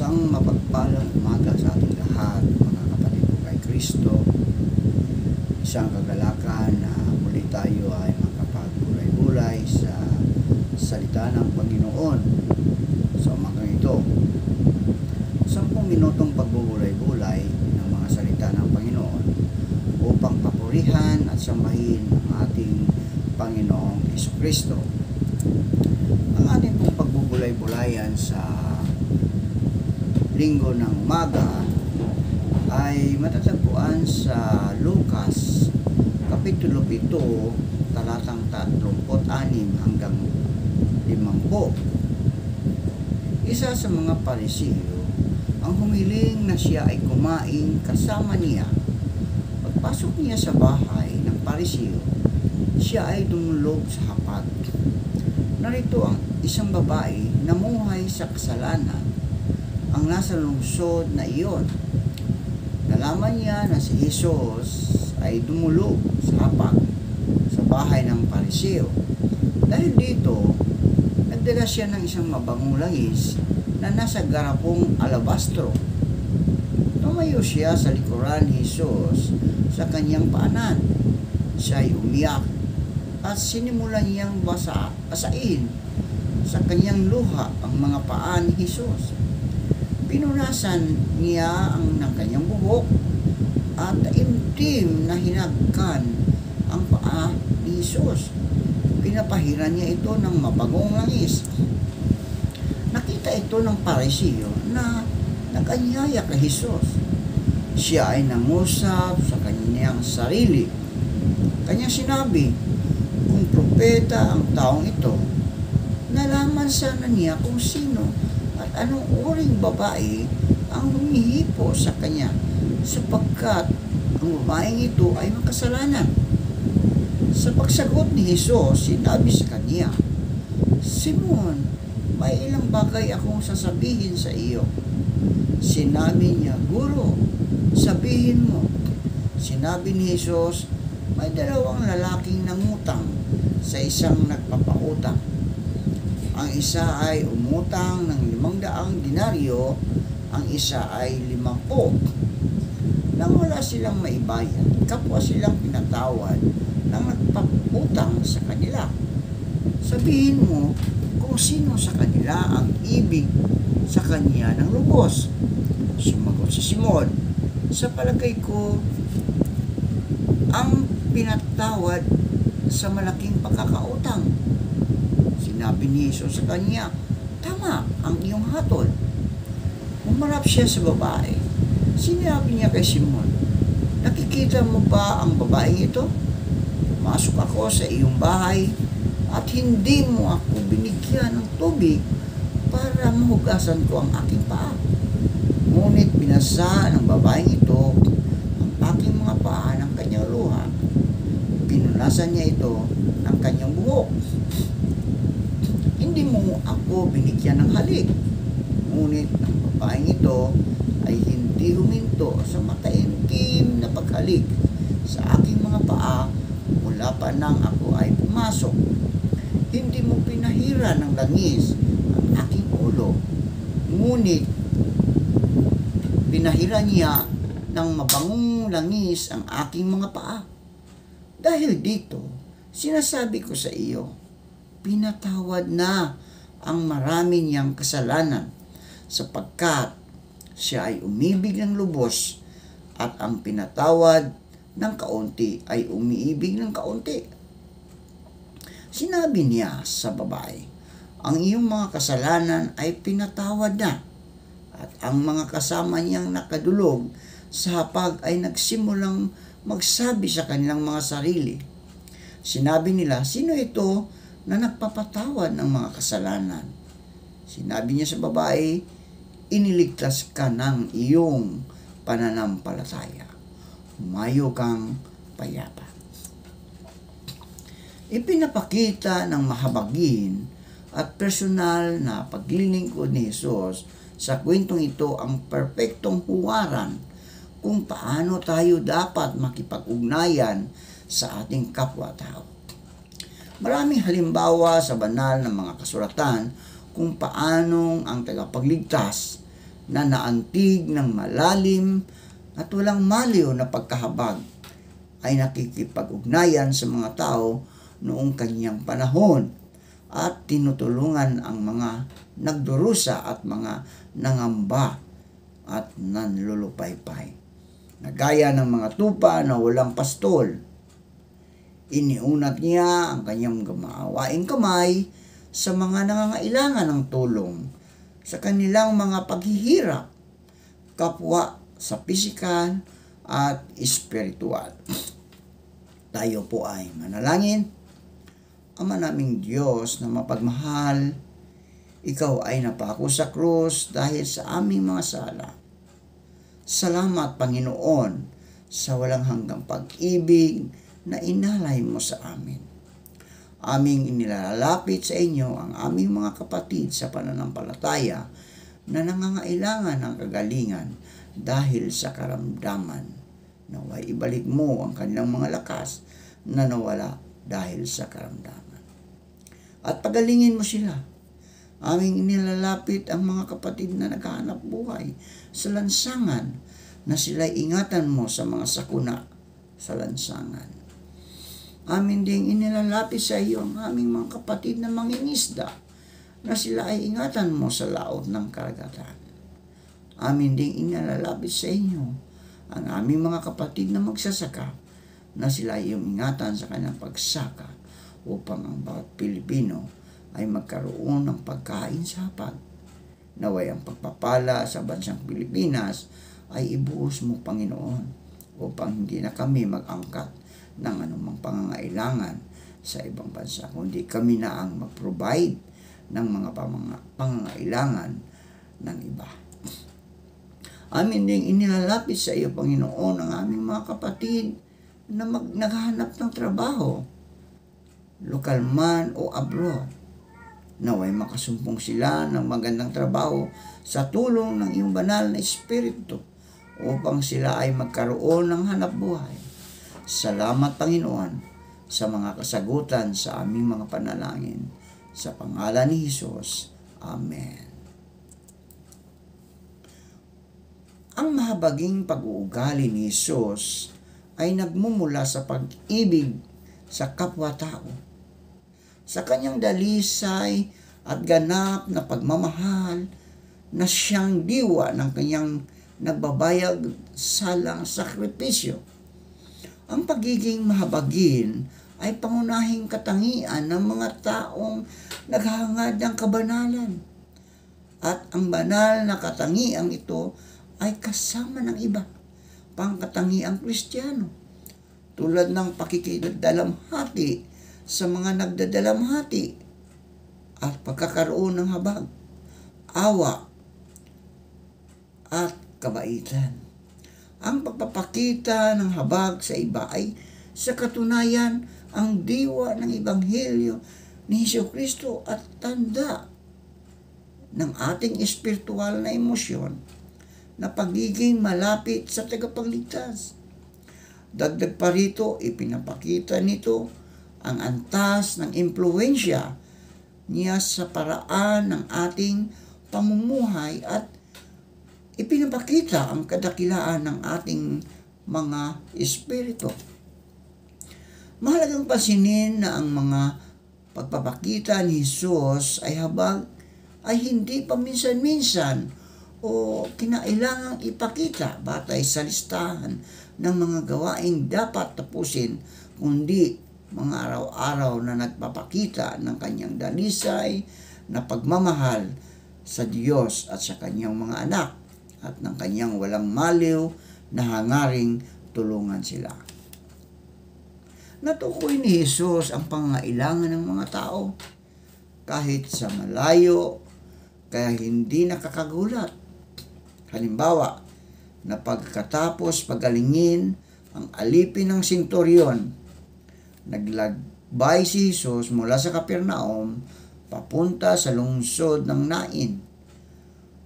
Isang mapagpalang umaga sa ating lahat, mga kapatid ko kay Kristo. Isang kagalakan na muli tayo ay makapag-bulay-bulay sa salita ng Panginoon sa umagang ito. 10 minutong pagbubulay-bulay ng mga salita ng Panginoon upang papurihan at sambahin ang ating Panginoong Jesucristo. Ang ating pong pagbubulay-bulayan sa linggo ng umaga ay matatagpuan sa Lucas Kapitulo 7 talatang 36 hanggang 50. Isa sa mga Pariseo ang humiling na siya ay kumain kasama niya. Pagpasok niya sa bahay ng Pariseo, siya ay dumulog sa hapag. Narito ang isang babae na namuhay sa kasalanan ang nasa lungsod na iyon. Nalaman niya na si Jesus ay dumulog sa hapag sa bahay ng Pariseo. Dahil dito, nagdala siya ng isang mabangong langis na nasa garapong alabastro. Tumayo siya sa likuran ni Jesus sa kanyang paanan. Siya ay umiyak at sinimulan niyang basain sa kanyang luha ang mga paa ni Jesus. Pinunasan niya ang ng kanyang buhok at taimtim na hinagkan ang paa ni Jesus. Pinapahiran niya ito ng mabagong langis. Nakita ito ng Pariseo na nag-anyaya kay Jesus. Siya ay nangusap sa kanyang sarili. Kanyang sinabi, kung propeta ang taong ito, nalaman sana niya kung sino at anong uring babae ang humihipo sa kanya, sapagkat ang babaeng ito ay makasalanan. Sa pagsagot ni Jesus, sinabi sa kanya, Simon, may ilang bagay akong sasabihin sa iyo. Sinabi niya, Guro, sabihin mo. Sinabi ni Jesus, may 2 lalaking nangutang sa isang nagpapautang. Ang isa ay umutang ng 500 denaryo, ang isa ay 50. Nang wala silang maibayad, kapwa silang pinatawad ng nagpapautang sa kanila. Sabihin mo kung sino sa kanila ang ibig sa kanya ng lubos. Sumagot si Simon, sa palagay ko, ang pinatawad sa malaking pagkakautang. Sinabi ni Jesus sa kanya, tama ang iyong hatol. Umarap siya sa babae. Sinabi niya kay Simon, nakikita mo ba ang babaeng ito? Pumasok ako sa iyong bahay at hindi mo ako binigyan ng tubig para mahugasan ko ang aking paa. Ngunit binasa ng babaeng ito ang aking mga paa ng kanyang luha. Pinunasan niya ito ng kanyang buhok. Hindi mo ako binigyan ng halik. Ngunit ang babaeng ito ay hindi huminto sa mataimtim na paghalik sa aking mga paa mula pa nang ako ay pumasok. Hindi mo pinahira ng langis ang aking ulo. Ngunit pinahira niya ng mabangong langis ang aking mga paa. Dahil dito, sinasabi ko sa iyo, pinatawad na ang marami niyang kasalanan sapagkat siya ay umibig ng lubos at ang pinatawad ng kaunti ay umiibig ng kaunti. Sinabi niya sa babae, ang iyong mga kasalanan ay pinatawad na, at ang mga kasama niyang nakadulog sa hapag ay nagsimulang magsabi sa kanilang mga sarili. Sinabi nila, sino ito na nagpapatawad ng mga kasalanan? Sinabi niya sa babae, iniligtas ka ng iyong pananampalataya. Humayo kang payapa. Ipinapakita ng mahabagin at personal na paglilingkod ni Jesus sa kwentong ito ang perpektong huwaran kung paano tayo dapat makipag-ugnayan sa ating kapwa-tao. Maraming halimbawa sa banal na mga kasulatan kung paanong ang tagapagligtas na naantig ng malalim at walang maliw na pagkahabag ay nakikipag-ugnayan sa mga tao noong kanyang panahon at tinutulungan ang mga nagdurusa at mga nangamba at nanlulupaypay. Nagaya ng mga tupa na walang pastol, iniunat niya ang kanyang maawaing kamay sa mga nangangailangan ng tulong sa kanilang mga paghihirap, kapwa sa pisikal at espiritual. Tayo po ay manalangin. Ama naming Diyos na mapagmahal, Ikaw ay napako sa krus dahil sa aming mga sala. Salamat, Panginoon, sa walang hanggang pag-ibig na inalay mo sa amin. Aming inilalapit sa inyo ang aming mga kapatid sa pananampalataya na nangangailangan ng kagalingan dahil sa karamdaman. Naway ibalik mo ang kanilang mga lakas na nawala dahil sa karamdaman. At pagalingin mo sila. Aming inilalapit ang mga kapatid na naghahanap buhay sa lansangan na sila'y ingatan mo sa mga sakuna sa lansangan. Amin ding inilalapit sa iyo ang aming mga kapatid na mangingisda na sila ay ingatan mo sa laot ng karagatan. Amin ding inilalapit sa inyo ang aming mga kapatid na magsasaka na sila ay ingatan sa kanyang pagsaka upang ang bawat Pilipino ay magkaroon ng pagkain sa hapag. Naway ang pagpapala sa bansang Pilipinas ay ibuhos mo, Panginoon, upang hindi na kami mag-angkat ng anumang pangangailangan sa ibang bansa, kundi kami na ang mag-provide ng mga pangangailangan ng iba. Amin ding inilalapit sa iyo, Panginoon, ang aming mga kapatid na naghahanap ng trabaho, lokal man o abroad. Naway makasumpong sila ng magandang trabaho sa tulong ng iyong banal na Espiritu upang sila ay magkaroon ng hanap buhay. Salamat, Panginoon, sa mga kasagutan sa aming mga panalangin. Sa pangalan ni Jesus. Amen. Ang mahabaging pag-uugali ni Jesus ay nagmumula sa pag-ibig sa kapwa-tao. Sa kanyang dalisay at ganap na pagmamahal na siyang diwa ng kanyang nagbabayag salang sakripisyo. Ang pagiging mahabagin ay pangunahing katangian ng mga taong naghahangad ng kabanalan. At ang banal na katangiang ito ay kasama ng iba pang katangiang Kristiyano, tulad ng pakikidalamhati sa mga nagdadalamhati at pagkakaroon ng habag, awa at kabaitan. Ang pagpapakita ng habag sa iba ay sa katunayan ang diwa ng Ebanghelyo ni Jesucristo at tanda ng ating espiritual na emosyon na pagiging malapit sa tagapagligtas. Dagdag pa rito, ipinapakita nito ang antas ng impluwensya niya sa paraan ng ating pamumuhay at ipinapakita ang kadakilaan ng ating mga espiritu. Mahalagang pansinin na ang mga pagpapakita ni Jesus ay habag ay hindi paminsan-minsan o kinailangang ipakita batay sa listahan ng mga gawaing dapat tapusin, kundi mga araw-araw na nagpapakita ng kanyang dalisay na pagmamahal sa Diyos at sa kanyang mga anak at ng kanyang walang maliw na hangaring tulungan sila. Natukoy ni Jesus ang pangangailangan ng mga tao kahit sa malayo, kaya hindi nakakagulat. Halimbawa, na pagkatapos pagalingin ang alipin ng senturyon, naglagbay si Jesus mula sa Capernaum papunta sa lungsod ng Nain.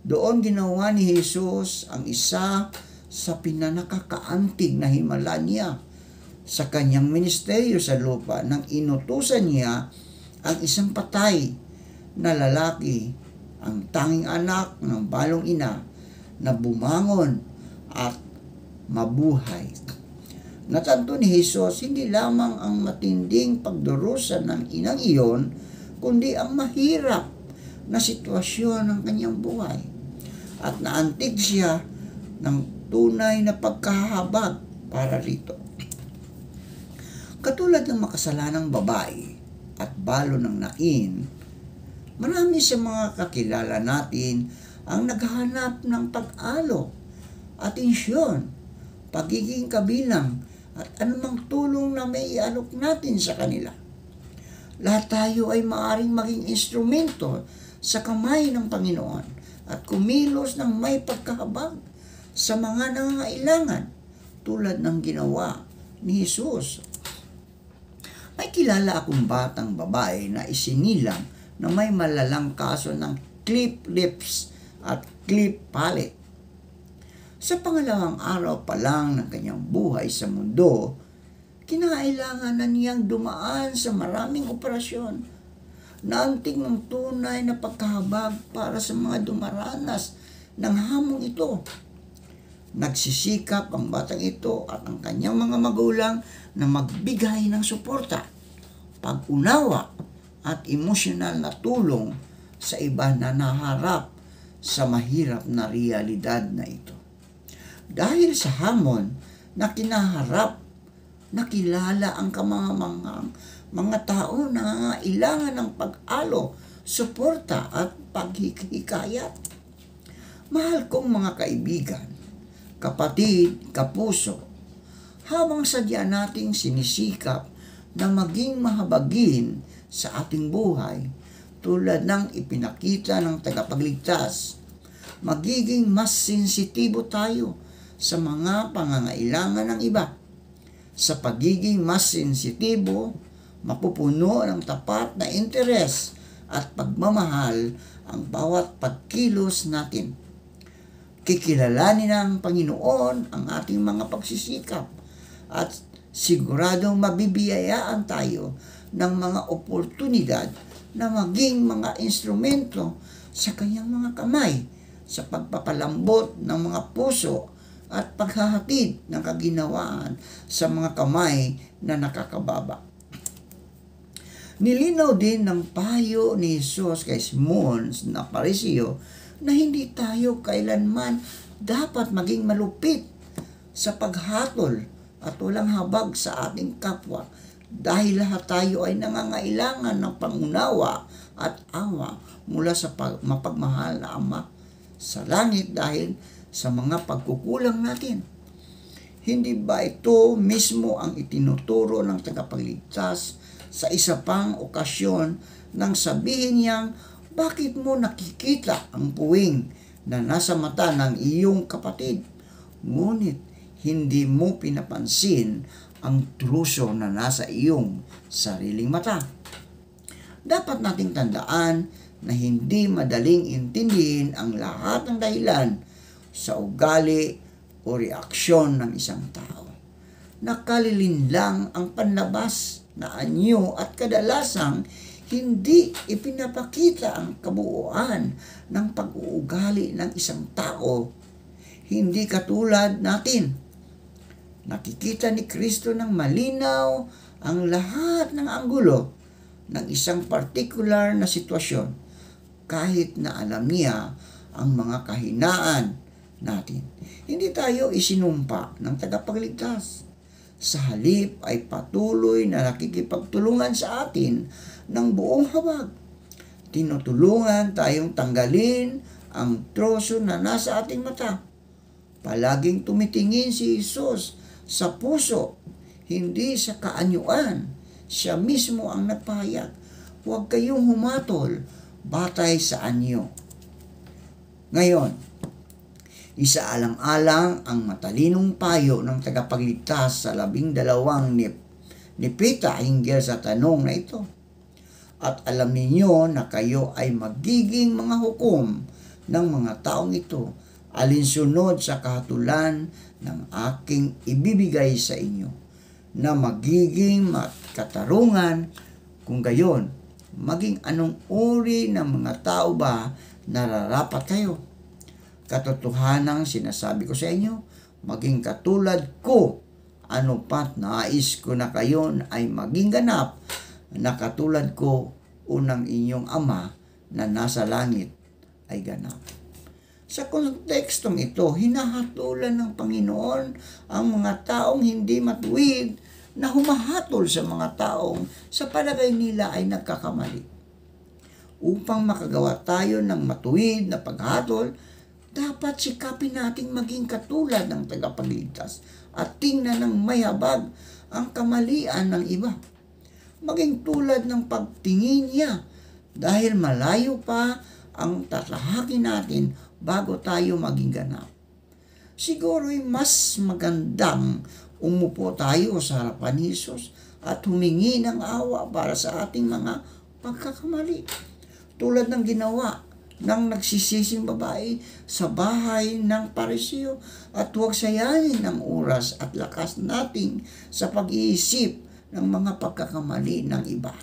Doon ginawa ni Jesus ang isa sa pinanakakaantig na himala niya sa kanyang ministeryo sa lupa nang inutusan niya ang isang patay na lalaki, ang tanging anak ng balong ina, na bumangon at mabuhay. Natanto ni Jesus hindi lamang ang matinding pagdurusa ng inang iyon, kundi ang mahirap na sitwasyon ng kanyang buhay. At naantig siya ng tunay na pagkahabag para rito. Katulad ng makasalanang babae at balo ng Nain, marami sa mga kakilala natin ang naghahanap ng pag-alok, atensyon, pagiging kabilang, at anumang tulong na may ialok natin sa kanila. Lahat tayo ay maaaring maging instrumento sa kamay ng Panginoon at kumilos ng may pagkahabag sa mga nangangailangan tulad ng ginawa ni Jesus. May kilala akong batang babae na isinilang na may malalang kaso ng cleft lips at cleft palate. Sa pangalawang araw pa lang ng kanyang buhay sa mundo, kinailangan na niyang dumaan sa maraming operasyon. Naantig ng tunay na pagkahabag para sa mga dumaranas ng hamong ito. Nagsisikap ang batang ito at ang kanyang mga magulang na magbigay ng suporta, pag-unawa at emosyonal na tulong sa iba na naharap sa mahirap na realidad na ito. Dahil sa hamon na kinaharap, nakilala ang mga tao na nangangailangan ng pag-alo, suporta at paghihikayat. Mahal kong mga kaibigan, kapatid, kapuso, habang sadya nating sinisikap na maging mahabagin sa ating buhay, tulad ng ipinakita ng tagapagligtas, magiging mas sensitibo tayo sa mga pangangailangan ng iba. Sa pagiging mas sensitibo, mapupuno ng tapat na interes at pagmamahal ang bawat pagkilos natin. Kikilalanin ng Panginoon ang ating mga pagsisikap at siguradong mabibiyayaan tayo ng mga oportunidad na maging mga instrumento sa kanyang mga kamay sa pagpapalambot ng mga puso at paghahatid ng kaginawaan sa mga kamay na nakakababa. Nilinaw din ng payo ni Jesus kay Simon na Pariseo na hindi tayo kailanman dapat maging malupit sa paghatol at walang habag sa ating kapwa dahil lahat tayo ay nangangailangan ng pangunawa at awa mula sa mapagmahal na Ama sa langit dahil sa mga pagkukulang natin. Hindi ba ito mismo ang itinuturo ng tagapagligtas sa isa pang okasyon nang sabihin niyang, bakit mo nakikita ang puwing na nasa mata ng iyong kapatid, ngunit hindi mo pinapansin ang truso na nasa iyong sariling mata? Dapat nating tandaan na hindi madaling intindihin ang lahat ng dahilan sa ugali o reaksyon ng isang tao. Nakalilin lang ang panlabas na anyo at kadalasang hindi ipinapakita ang kabuuan ng pag-uugali ng isang tao. Hindi katulad natin. Nakikita ni Kristo ng malinaw ang lahat ng anggulo ng isang partikular na sitwasyon kahit na alam niya ang mga kahinaan natin. Hindi tayo isinumpa ng tagapagligtas. Sa halip ay patuloy na nakikipagtulungan sa atin ng buong habag. Tinutulungan tayong tanggalin ang troso na nasa ating mata. Palaging tumitingin si Jesus sa puso, hindi sa kaanyuan. Siya mismo ang nagpahayag, huwag kayong humatol batay sa anyo. Ngayon, isaalang-alang ang matalinong payo ng tagapagligtas sa 12 nipita hinggil sa tanong na ito. At alam ninyo na kayo ay magiging mga hukom ng mga taong ito, alinsunod sa kahatulan ng aking ibibigay sa inyo, na magiging katarungan kung gayon, maging anong uri ng mga tao ba nararapat kayo. katotohanang sinasabi ko sa inyo, maging katulad ko, ano pat nais ko na kayon ay maging ganap, na katulad ko unang inyong Ama na nasa langit ay ganap. Sa kontekstong ito, hinahatulan ng Panginoon ang mga taong hindi matuwid na humahatol sa mga taong sa palagay nila ay nagkakamali. Upang makagawa tayo ng matuwid na paghatol, dapat sikapin nating maging katulad ng tagapagligtas at tingnan ng may habag ang kamalian ng iba. Maging tulad ng pagtingin niya dahil malayo pa ang tatahakin natin bago tayo maging ganap. Siguro'y mas magandang umupo tayo sa harapan ni Jesus at humingi ng awa para sa ating mga pagkakamali. Tulad ng ginawa ng nagsisising babae sa bahay ng Pariseo, at huwag sayangin ang oras at lakas natin sa pag-iisip ng mga pagkakamali ng iba.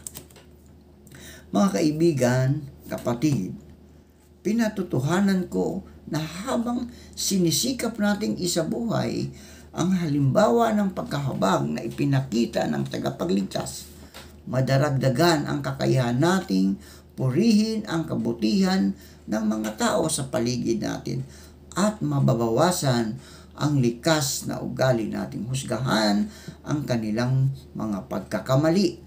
Mga kaibigan, kapatid, pinatutuhanan ko na habang sinisikap nating isabuhay ang halimbawa ng pagkahabag na ipinakita ng tagapagligtas, madaragdagan ang kakayahan nating purihin ang kabutihan ng mga tao sa paligid natin at mababawasan ang likas na ugali nating husgahan ang kanilang mga pagkakamali.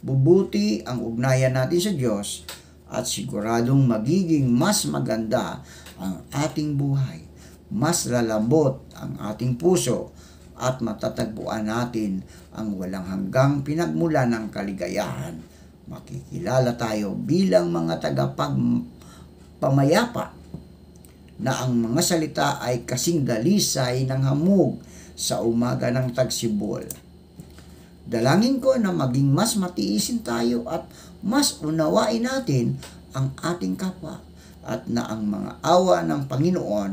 Bubuti ang ugnayan natin sa Diyos at siguradong magiging mas maganda ang ating buhay. Mas lalambot ang ating puso at matatagpuan natin ang walang hanggang pinagmula ng kaligayahan. Makikilala tayo bilang mga tagapagpamayapa na ang mga salita ay kasing dalisay ng hamog sa umaga ng tagsibol. Dalangin ko na maging mas matiisin tayo at mas unawain natin ang ating kapwa at na ang mga awa ng Panginoon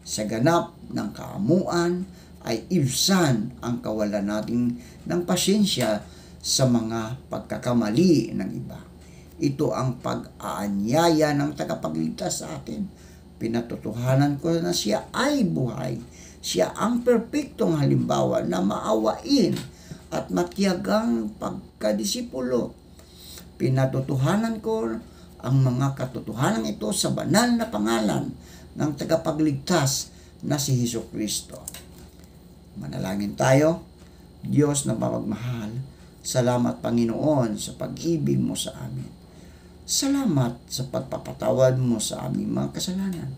sa ganap ng kaamuan ay ibsan ang kawalan natin ng pasyensya sa mga pagkakamali ng iba. Ito ang pag-aanyaya ng tagapagligtas sa atin. Pinatutuhanan ko na siya ay buhay. Siya ang perpektong halimbawa na maawain at matiyagang pagkadisipulo. Pinatutuhanan ko ang mga katotohanan ito sa banal na pangalan ng tagapagligtas na si Hesukristo. Manalangin tayo. Diyos na mapagmahal, salamat Panginoon sa pag-ibig mo sa amin. Salamat sa pagpapatawad mo sa aming mga kasalanan.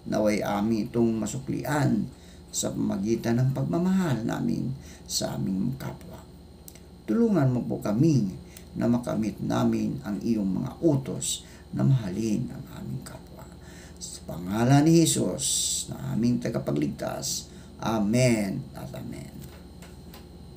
Naway amin itong masuklian sa pamagitan ng pagmamahal namin sa aming kapwa. Tulungan mo po kami na makamit namin ang iyong mga utos na mahalin ang aming kapwa. Sa pangalan ni Jesus na aming tagapagligtas. Amen at amen.